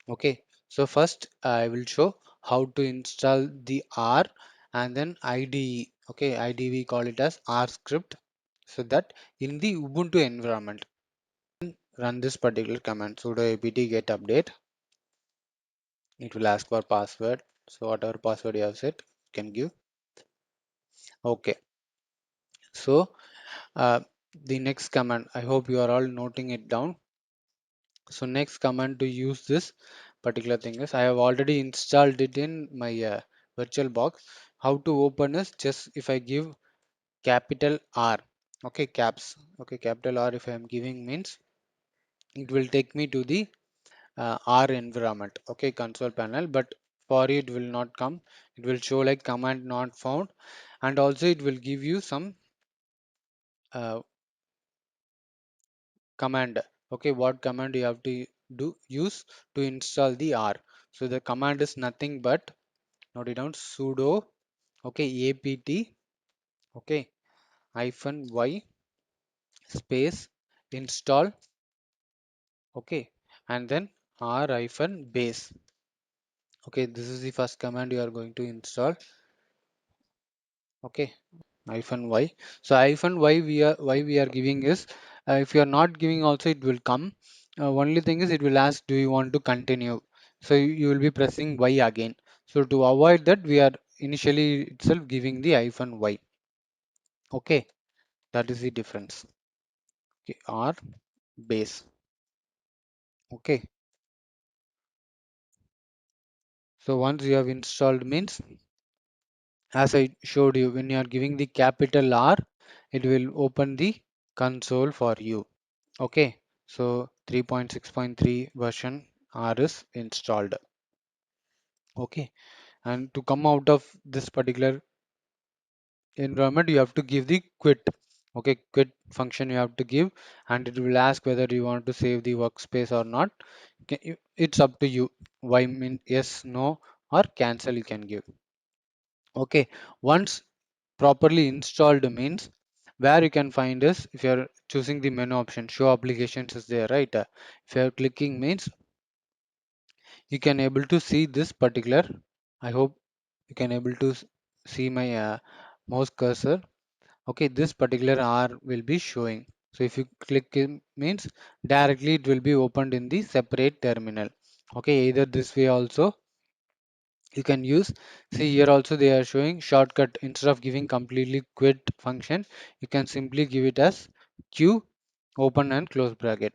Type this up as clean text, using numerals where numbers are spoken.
Okay, so first I will show how to install the R and then IDE. Okay, IDE we call it as R script, so that in the Ubuntu environment run this particular command sudo apt get update. It will ask for password, so whatever password you have set you can give. Okay, so the next command, I hope you are all noting it down. So next command to use this particular thing is, I have already installed it in my virtual box. How to open is just if I give capital R, okay, caps, okay, capital R if I am giving means it will take me to the R environment, okay, console panel, but for you it will not come. It will show like command not found, and also it will give you some uh, command. Okay, what command you have to do use to install the R. So the command is nothing but, note it down, sudo, okay, apt, okay, -y space install, okay, and then r-base. Okay, this is the first command you are going to install. Okay, -y. So -y we are giving is, if you are not giving also it will come. Only thing is it will ask, do you want to continue? So you will be pressing y again. So to avoid that, we are initially itself giving the -y. Okay, that is the difference. Okay, r base. Okay, so once you have installed means, as I showed you, when you are giving the capital R, it will open the console for you. Okay, so 3.6.3 version R is installed. Okay, and to come out of this particular environment, you have to give the quit. Okay, quit function you have to give, and it will ask whether you want to save the workspace or not. It's up to you. Why mean yes, no, or cancel you can give. Okay, once properly installed means, where you can find is, if you are choosing the menu option, show applications is there, right? If you are clicking means you can able to see this particular, I hope you can able to see my mouse cursor. Okay, this particular R will be showing. So if you click it means directly it will be opened in the separate terminal. Okay, either this way also you can use. See here also they are showing shortcut. Instead of giving completely quit function, you can simply give it as q open and close bracket.